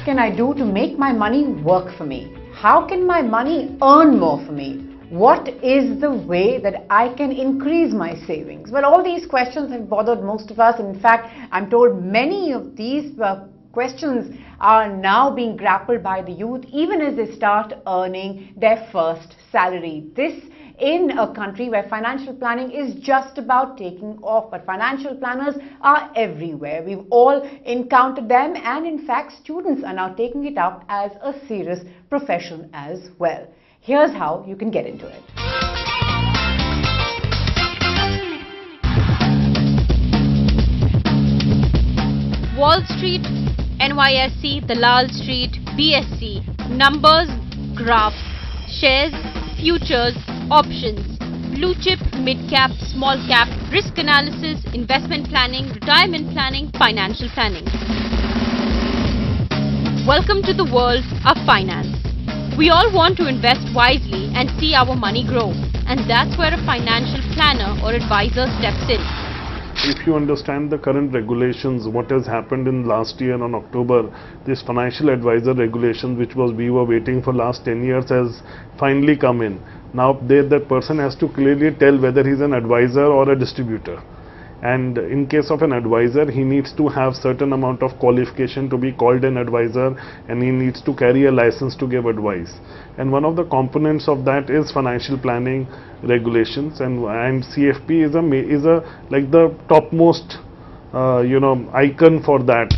can I do to make my money work for me? How can my money earn more for me? What is the way that I can increase my savings? Well, all these questions have bothered most of us. In fact, I'm told many of these questions are now being grappled by the youth even as they start earning their first salary. This in a country where financial planning is just about taking off, but financial planners are everywhere. We've all encountered them, and in fact students are now taking it up as a serious profession as well. Here's how you can get into it. Wall Street, NYSE, Dalal Street, BSE, numbers, graphs, shares, futures, options, blue chip, mid cap, small cap, risk analysis, investment planning, retirement planning, financial planning. Welcome to the world of finance. We all want to invest wisely and see our money grow, and that's where a financial planner or advisor steps in. If you understand the current regulations, what has happened in last year on October, this financial advisor regulation, which we were waiting for last 10 years, has finally come in. Now that person has to clearly tell whether he's an advisor or a distributor. And in case of an advisor, he needs to have certain amount of qualification to be called an advisor, and he needs to carry a license to give advice. And one of the components of that is financial planning regulations, and CFP is like the topmost icon for that.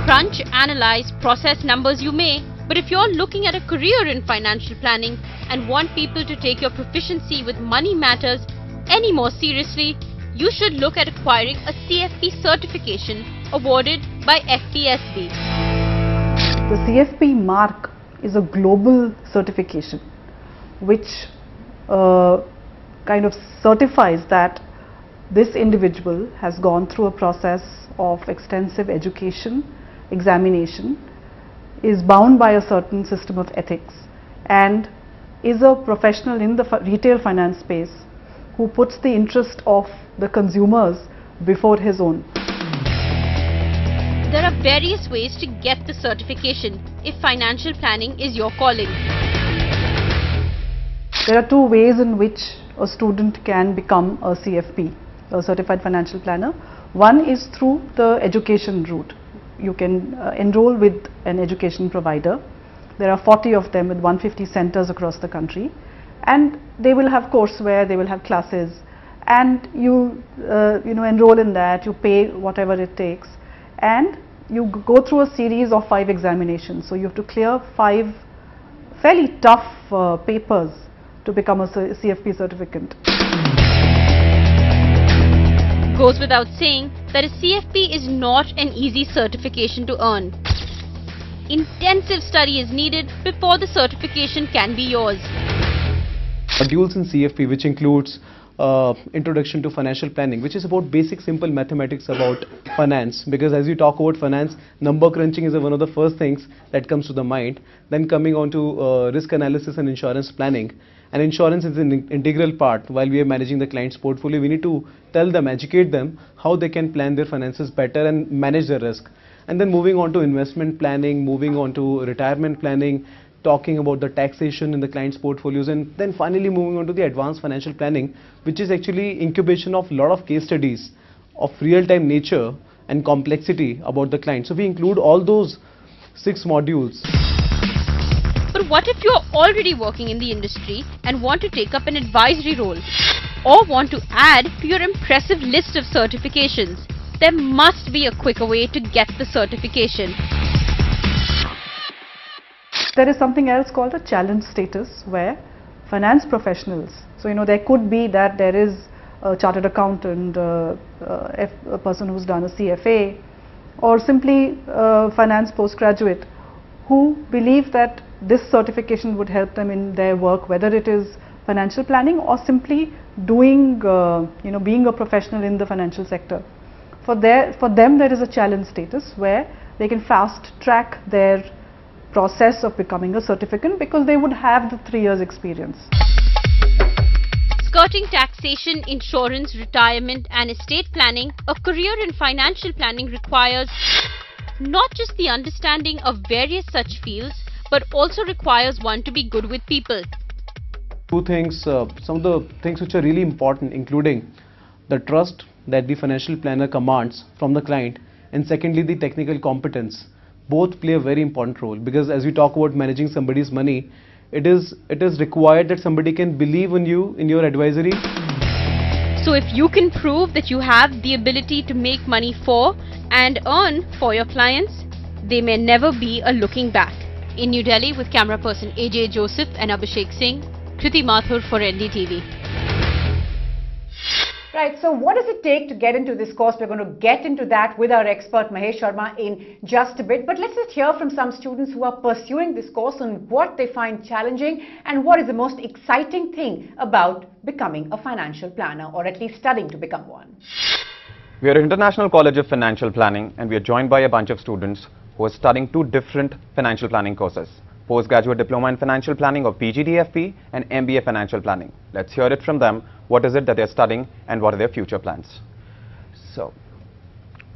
Crunch, analyze, process numbers you may, but if you're looking at a career in financial planning and want people to take your proficiency with money matters any more seriously, you should look at acquiring a CFP certification awarded by FPSB. The CFP mark is a global certification which kind of certifies that this individual has gone through a process of extensive education, examination, is bound by a certain system of ethics, and is a professional in the retail finance space who puts the interest of the consumers before his own. There are various ways to get the certification if financial planning is your calling. There are two ways in which a student can become a CFP, a Certified Financial Planner. One is through the education route. You can enroll with an education provider. There are 40 of them with 150 centers across the country, and they will have courseware, they will have classes, and you enroll in that, you pay whatever it takes, and you go through a series of 5 examinations. So you have to clear 5 fairly tough papers to become a CFP certificate. Goes without saying that a CFP is not an easy certification to earn. Intensive study is needed before the certification can be yours. Modules in CFP, which includes Introduction to Financial Planning, which is about basic simple mathematics about finance, because as you talk about finance, number crunching is one of the first things that comes to the mind. Then coming on to risk analysis and insurance planning. And insurance is an integral part. While we are managing the client's portfolio, we need to tell them, educate them how they can plan their finances better and manage their risk. And then moving on to investment planning, moving on to retirement planning, talking about the taxation in the client's portfolios, and then finally moving on to the advanced financial planning, which is actually incubation of a lot of case studies of real-time nature and complexity about the client. So we include all those 6 modules. But what if you're already working in the industry and want to take up an advisory role, or want to add to your impressive list of certifications? There must be a quicker way to get the certification. There is something else called a challenge status, where finance professionals, so there could be that there is a chartered accountant, a person who's done a CFA, or simply a finance postgraduate, who believe that this certification would help them in their work, whether it is financial planning or simply doing, being a professional in the financial sector. For them, there is a challenge status where they can fast track their process of becoming a certificate because they would have the 3 years experience. Skirting taxation, insurance, retirement and estate planning, a career in financial planning requires not just the understanding of various such fields, but also requires one to be good with people. Two things, some of the things which are really important, including the trust that the financial planner commands from the client, and secondly the technical competence. Both play a very important role, because as we talk about managing somebody's money, it is required that somebody can believe in you, in your advisory. So if you can prove that you have the ability to make money for and earn for your clients, they may never be a looking back. In New Delhi with camera person AJ Joseph and Abhishek Singh, Kriti Mathur for NDTV. Right, so what does it take to get into this course? We're going to get into that with our expert Mahesh Sharma in just a bit. But let's just hear from some students who are pursuing this course on what they find challenging and what is the most exciting thing about becoming a financial planner, or at least studying to become one. We are at International College of Financial Planning, and we are joined by a bunch of students who are studying two different financial planning courses: Postgraduate Diploma in Financial Planning or PGDFP and MBA Financial Planning. Let's hear it from them. What is it that they're studying and what are their future plans? So,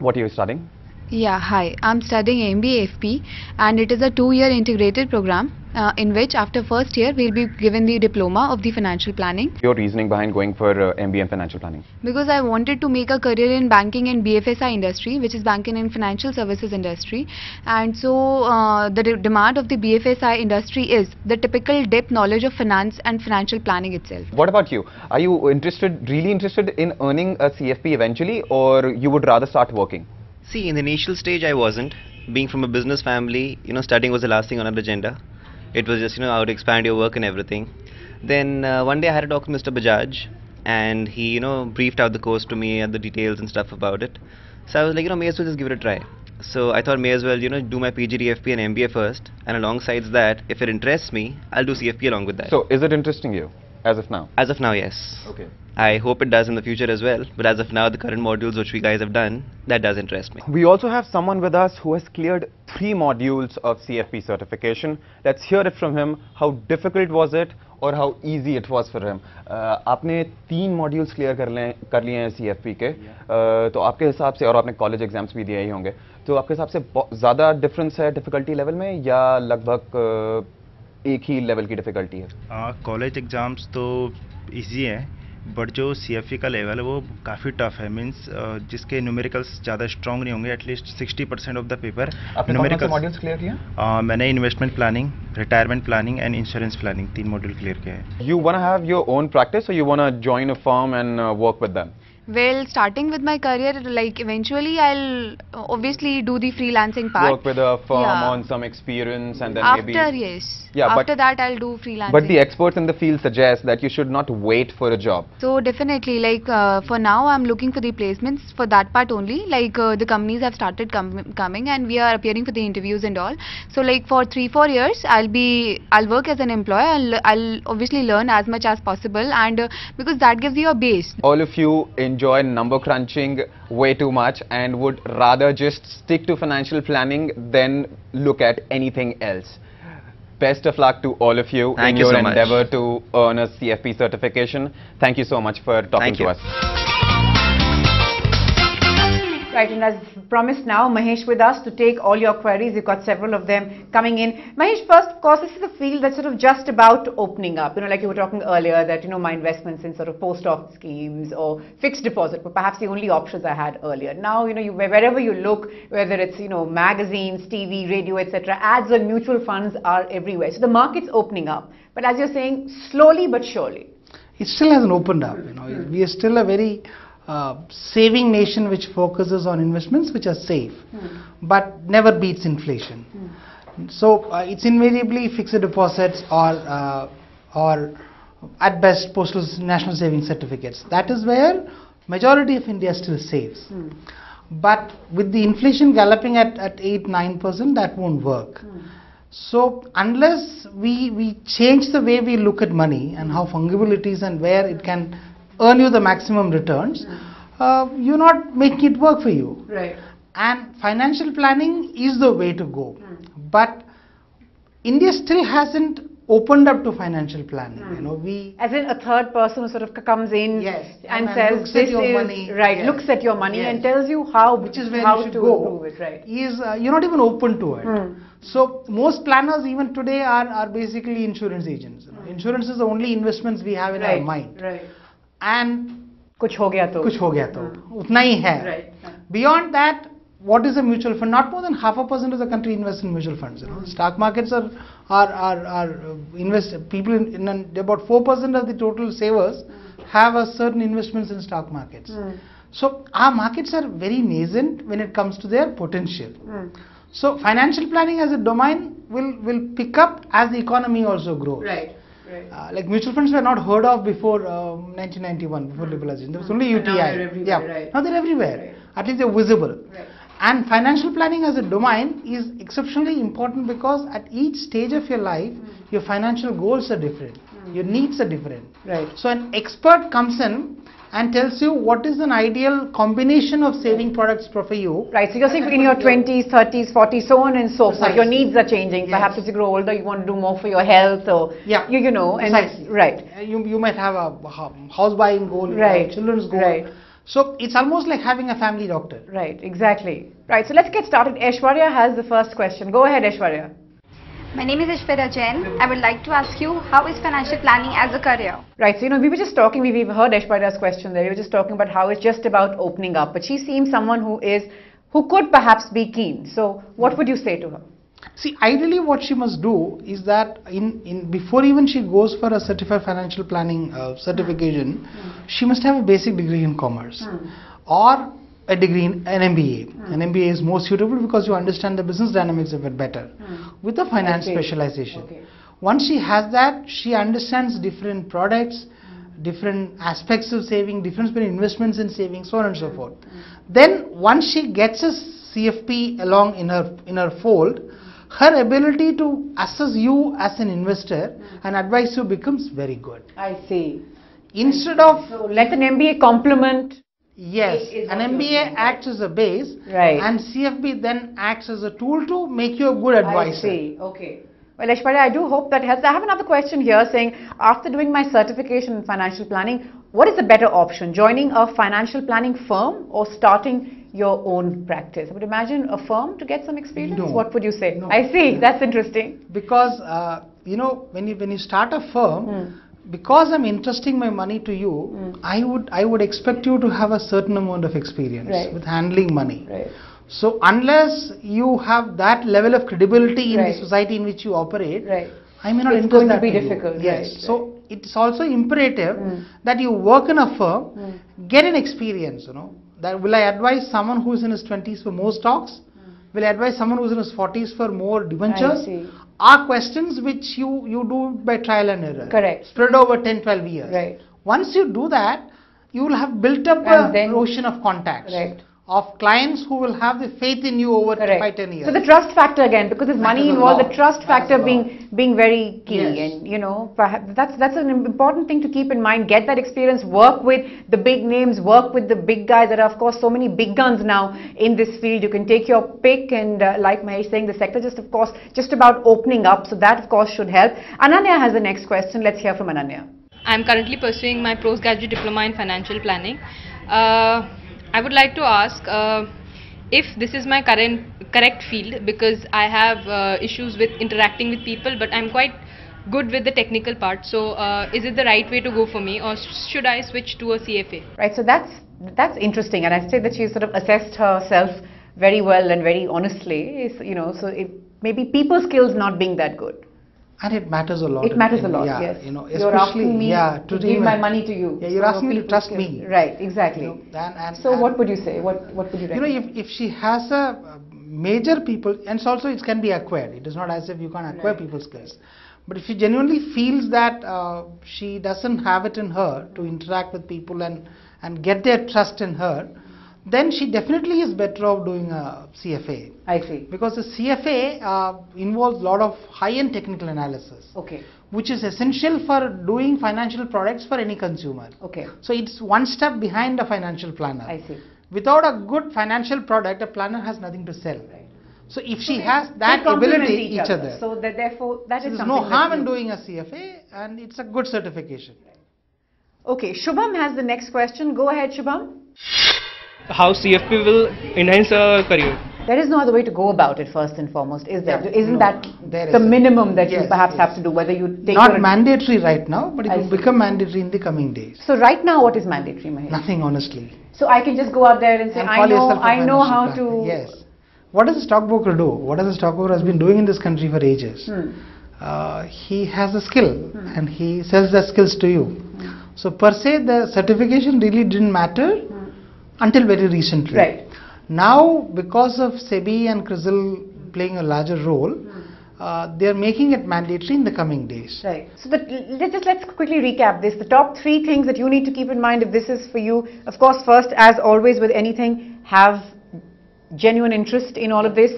what are you studying? Yeah, hi. I'm studying MBA and it is a 2-year integrated program in which after first year we'll be given the diploma of the financial planning. Your reasoning behind going for MBA in Financial Planning? Because I wanted to make a career in banking and BFSI industry, which is banking and financial services industry, and so the demand of the BFSI industry is the typical depth knowledge of finance and financial planning itself. What about you? Are you really interested in earning a CFP eventually, or you would rather start working? See, in the initial stage I wasn't. Being from a business family, studying was the last thing on our agenda. It was just, how to expand your work and everything. Then one day I had a talk with Mr. Bajaj, and he, briefed out the course to me and the details and stuff about it. So I was like, may as well just give it a try. So I thought may as well, do my PGDFP and MBA first, and alongside that, if it interests me, I'll do CFP along with that. So is it interesting you as of now? As of now, yes. Okay. I hope it does in the future as well, but as of now, the current modules which we guys have done, that does interest me. We also have someone with us who has cleared 3 modules of CFP certification. Let's hear it from him. How difficult was it or how easy it was for him? आपने 3 modules clear कर लिए हैं CFP के, तो आपके हिसाब से, और आपने college exams भी दिए ही होंगे, तो आपके हिसाब से ज़्यादा difference है difficulty level में या लगभग एक ही level की difficulty है? College exams तो easy है, बट जो CFP का लेवल है वो काफ़ी टफ है, मींस जिसके न्यूमेरिकल्स ज़्यादा स्ट्रॉन्ग नहीं होंगे, at least 60% of the paper numericals. Modules clear किया? मैंने investment planning, retirement planning and insurance planning 3 module clear किए हैं। You wanna have your own practice or you wanna join a firm and work with them? Well, starting with my career, like eventually I'll obviously do the freelancing part. Work with a firm Yeah. on some experience and then After, maybe... yes. Yeah, after that I'll do freelancing. But the experts in the field suggest that you should not wait for a job. So definitely, like for now I'm looking for the placements for that part only. Like the companies have started coming and we are appearing for the interviews and all. So like for 3-4 years I'll work as an employee. I'll obviously learn as much as possible, and because that gives you a base. All of you enjoy number crunching way too much and would rather just stick to financial planning than look at anything else. Best of luck to all of you in your endeavor to earn a CFP certification. Thank you so much for talking to us. Right, and as promised now, Mahesh with us to take all your queries. You've got several of them coming in. Mahesh, first, of course, this is a field that's sort of just about opening up. Like you were talking earlier that, my investments in sort of post office schemes or fixed deposit were perhaps the only options I had earlier. Now, wherever you look, whether it's, magazines, TV, radio, etc., ads on mutual funds are everywhere. So the market's opening up. But as you're saying, slowly but surely. It still hasn't opened up. We are still a very saving nation which focuses on investments which are safe, but never beats inflation. So it's invariably fixed deposits or at best postal national savings certificates. That is where majority of India still saves. But with the inflation galloping at 8-9%, that won't work. So unless we change the way we look at money and how fungible it is and where it can earn you the maximum returns, you're not making it work for you. Right. And financial planning is the way to go. But India still hasn't opened up to financial planning. You know, we As in a third person who sort of comes in Yes, and and says looks at this your is money. right, Yes. looks at your money Yes. and tells you how which is where how you should to go, improve it, right? is you're not even open to it. So most planners even today are basically insurance agents. You know. Insurance is the only investments we have in our mind. Right. And कुछ हो गया तो कुछ हो गया तो उतना ही है. Right. Beyond that, what is a mutual fund? Not more than 0.5% of the country invests in mutual funds. You know, stock markets are invest people in about 4% of the total savers have a certain investments in stock markets. So our markets are very nascent when it comes to their potential. So financial planning as a domain will pick up as the economy also grows. Right. Like mutual funds were not heard of before 1991, before liberalization. There was only UTI. Now they're everywhere, right. Now they're everywhere. Right. At least they're visible. Right. And financial planning as a domain is exceptionally important because at each stage of your life, your financial goals are different. Your needs are different. Right. So an expert comes in and tells you what is an ideal combination of saving products for you. Right, so you're saying in your 20s, 30s, 40s, so on and so forth, your Precisely. needs are changing. Yes. Perhaps as you grow older, you want to do more for your health or, Yeah. you know, and Precisely. right. You might have a house buying goal, you Right. have children's goal. Right. So it's almost like having a family doctor. Right, exactly. Right, so let's get started. Aishwarya has the first question. Go ahead, Aishwarya. My name is Aishwarya Jain. I would like to ask you, how is financial planning as a career? Right, so you know, we were just talking, we've heard Aishwarya's question there. We were just talking about how it's just about opening up. But she seems someone who could perhaps be keen. So what would you say to her? See, ideally what she must do is that before even she goes for a certified financial planning certification, she must have a basic degree in commerce or a degree in an MBA. An MBA is more suitable because you understand the business dynamics of it better with a finance specialization. Okay. Once she has that, she understands different products, different aspects of saving, difference between investments and savings, so on and so forth. Then once she gets a CFP along in her fold, her ability to assess you as an investor and advise you becomes very good. I see. Instead of So let an MBA complement. Yes, is an what you're MBA saying, acts as a base, Right. and CFP then acts as a tool to make you a good advisor. I see. Okay. Well, Aishwarya, I do hope that helps. I have another question here saying, after doing my certification in financial planning, what is the better option? Joining a financial planning firm or starting your own practice? I would imagine a firm to get some experience. No. What would you say? No. I see. That's interesting. Because you know, when you start a firm, because I'm entrusting my money to you, I would expect you to have a certain amount of experience Right. with handling money. Right. So unless you have that level of credibility in Right. the society in which you operate, Right. I may not It's entrust going to that be you. difficult, Yes. right, So it's also imperative that you work in a firm, get an experience. You know, that will I advise someone who is in his 20s for more stocks? Will I advise someone who is in his 40s for more debentures? I see. Are questions which you do by trial and error. Correct. Spread over 10, 12 years. Right. Once you do that, you will have built up And a then- ocean of contacts. Right. Of clients who will have the faith in you over 5, 10 years. So the trust factor again, because there's money Matters a involved, lot. the trust Matters factor a lot. being very key, Yes. and you know, perhaps that's an important thing to keep in mind. Get that experience, work with the big names, work with the big guys. There are of course so many big guns now in this field. You can take your pick, and like Mahesh saying, the sector just about opening up. So that of course should help. Ananya has the next question. Let's hear from Ananya. I'm currently pursuing my postgraduate diploma in financial planning. I would like to ask if this is my correct field, because I have issues with interacting with people, but I'm quite good with the technical part. So is it the right way to go for me, or should I switch to a CFA? Right. So that's interesting, and I say that she sort of assessed herself very well and very honestly. You know, so it maybe people skills not being that good. And it matters a lot. It matters a lot, yeah, yes. You know, You're asking me to give my money to you. Yeah, you're So asking me to people trust skills. me. Right, exactly. You know, so what would you say? What would you recommend? You know, if she has a major people, and also it can be acquired. It is not as if you can't acquire people's skills. But if she genuinely feels that she doesn't have it in her to interact with people and get their trust in her, then she definitely is better off doing a CFA. I see. Because the CFA involves a lot of high-end technical analysis. Okay. Which is essential for doing financial products for any consumer. Okay. So it's one step behind a financial planner. I see. Without a good financial product, a planner has nothing to sell. Right. So if she has that ability, each other. So that therefore that is There's something no harm that in doing a CFA, and it's a good certification. Okay, Shubham has the next question. Go ahead, Shubham. How CFP will enhance our career? There is no other way to go about it, first and foremost, is there? Yeah, Isn't no, that there the isn't. minimum that you Yes, perhaps yes. have to do, whether you take Not your- mandatory right now, but it I will see. become mandatory in the coming days. So right now, what is mandatory, Mahesh? Nothing, honestly. So I can just go out there and say, And call yourself a I know financial how planner. to... Yes. What does a stockbroker do? What does a stockbroker has been doing in this country for ages? He has a skill and he sells the skills to you. So per se, the certification really didn't matter until very recently. Right. Now, because of SEBI and CRISIL playing a larger role, they are making it mandatory in the coming days. Right. So let's quickly recap this. The top 3 things that you need to keep in mind if this is for you. Of course, first, as always with anything, have genuine interest in all of this.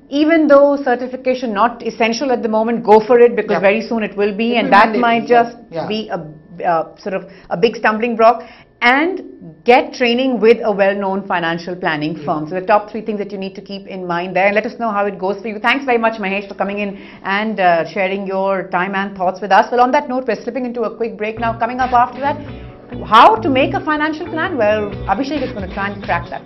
Even though certification not essential at the moment, go for it, because very soon it will be, and that might just be a sort of a big stumbling block. And get training with a well-known financial planning firm. So the top 3 things that you need to keep in mind there, and let us know how it goes for you. Thanks very much, Mahesh, for coming in and sharing your time and thoughts with us. Well, on that note, we're slipping into a quick break now. Coming up after that, how to make a financial plan? Well, Abhishek is going to try and crack that.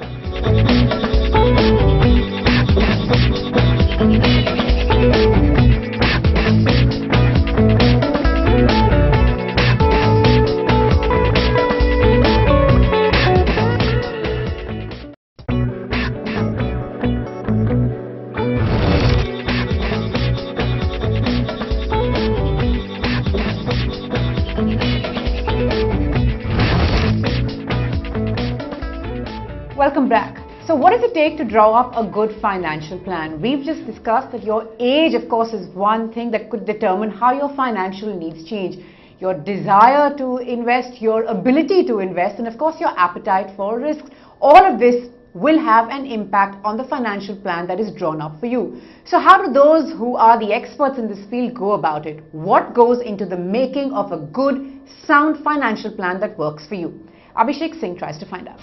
Welcome back. So what does it take to draw up a good financial plan? We've just discussed that your age, of course, is one thing that could determine how your financial needs change. Your desire to invest, your ability to invest, and of course your appetite for risks. All of this will have an impact on the financial plan that is drawn up for you. So how do those who are the experts in this field go about it? What goes into the making of a good, sound financial plan that works for you? Abhishek Singh tries to find out.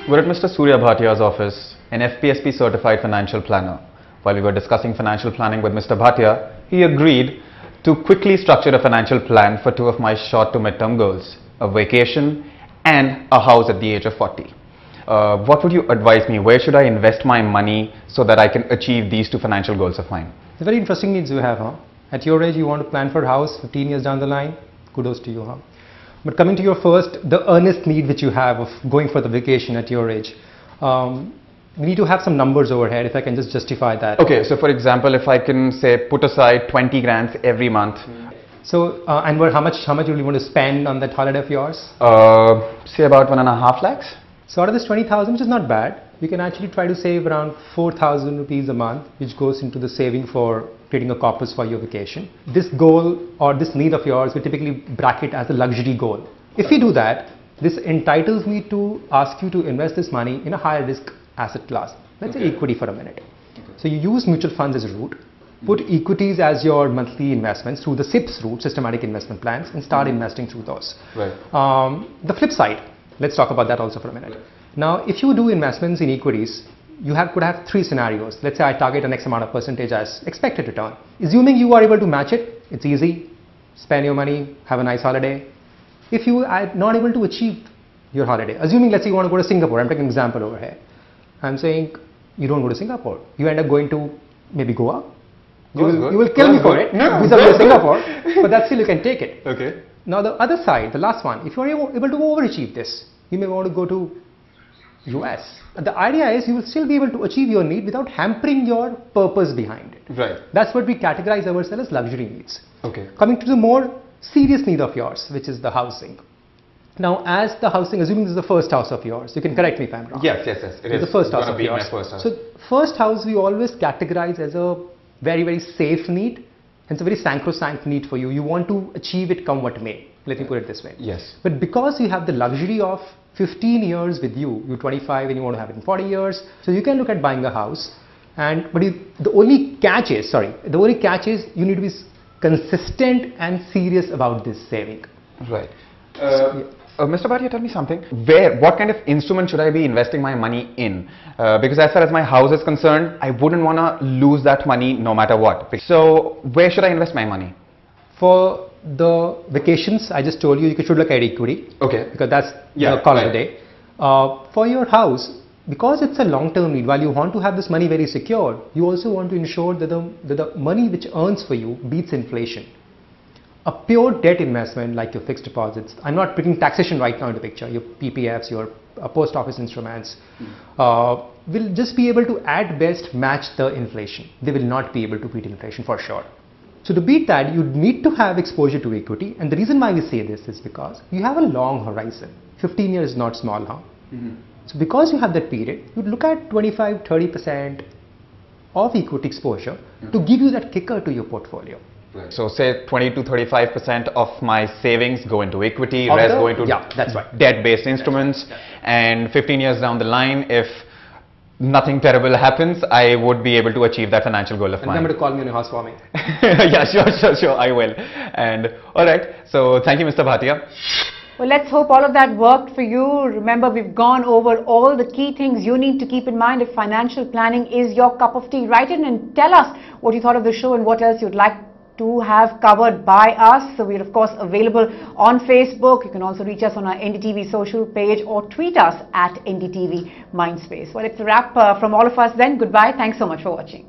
We're at Mr. Surya Bhatia's office, an FPSP certified financial planner. While we were discussing financial planning with Mr. Bhatia, he agreed to quickly structure a financial plan for 2 of my short to mid-term goals, a vacation and a house at the age of 40. What would you advise me? Where should I invest my money so that I can achieve these 2 financial goals of mine? The very interesting needs you have, huh? At your age, you want to plan for a house 15 years down the line. Kudos to you, huh? But coming to your first, the earnest need which you have of going for the vacation at your age, we need to have some numbers overhead, if I can just justify that. Okay, so for example, if I can say put aside 20 grand every month. So, and how much will you want to spend on that holiday of yours? Say about 1.5 lakhs. So out of this 20,000, which is not bad, you can actually try to save around 4,000 rupees a month, which goes into the saving for creating a corpus for your vacation. This goal or this need of yours, we typically bracket as a luxury goal. If you do that, this entitles me to ask you to invest this money in a higher risk asset class. Let's say equity for a minute. So you use mutual funds as a route, put equities as your monthly investments through the SIPs route, systematic investment plans, and start investing through those. Right. The flip side, let's talk about that also for a minute. Now, if you do investments in equities, you could have 3 scenarios. Let's say I target an X amount of percentage as expected return. Assuming you are able to match it, it's easy. Spend your money, have a nice holiday. If you are not able to achieve your holiday, assuming let's say you want to go to Singapore, I'm taking an example over here. I'm saying you don't go to Singapore. You end up going to maybe Goa. You will kill me for it. No, vis-a-vis Singapore, but that's still you can take it. Okay. Now the other side, the last one, if you are able to overachieve this, you may want to go to US. The idea is you will still be able to achieve your need without hampering your purpose behind it. Right. That's what we categorize ourselves as luxury needs. Okay. Coming to the more serious need of yours, which is the housing. Now, as the housing, assuming this is the first house of yours, you can correct me if I'm wrong. Yes, it is. The first house Gonna of be yours. my first house. So, first house we always categorize as a very, very safe need, and it's a very sacrosanct need for you. You want to achieve it come what may. Let me put it this way. Yes. But because you have the luxury of 15 years with you, you're 25 and you want to have it in 40 years, so you can look at buying a house. But the only catch is you need to be consistent and serious about this saving. Right. Mr. Bhatia, tell me something. What kind of instrument should I be investing my money in? Because as far as my house is concerned, I wouldn't want to lose that money no matter what. So where should I invest my money? For the vacations, I just told you, you should look at equity. Okay. Because that's the call of the day. For your house, because it's a long-term need, while you want to have this money very secure, you also want to ensure that the money which earns for you beats inflation. A pure debt investment like your fixed deposits, I'm not bringing taxation right now into the picture, your PPFs, your post office instruments, will just be able to at best match the inflation. They will not be able to beat inflation for sure. So to beat that, you need to have exposure to equity, and the reason why we say this is because you have a long horizon. 15 years is not small now. So because you have that period, you look at 25-30% of equity exposure to give you that kicker to your portfolio. So say 20 to 35% of my savings go into equity, rest go into that's right. debt-based instruments, and 15 years down the line, if nothing terrible happens, I would be able to achieve that financial goal of mine. Remember to call me on your housewarming. Yeah, sure, I will. And alright, so thank you, Mr. Bhatia. Well, let's hope all of that worked for you. Remember, we've gone over all the key things you need to keep in mind if financial planning is your cup of tea. Write in and tell us what you thought of the show and what else you'd like to have covered by us. So we're of course available on Facebook. You can also reach us on our NDTV social page or tweet us at NDTV Mindspace. Well, it's a wrap from all of us then. Goodbye. Thanks so much for watching.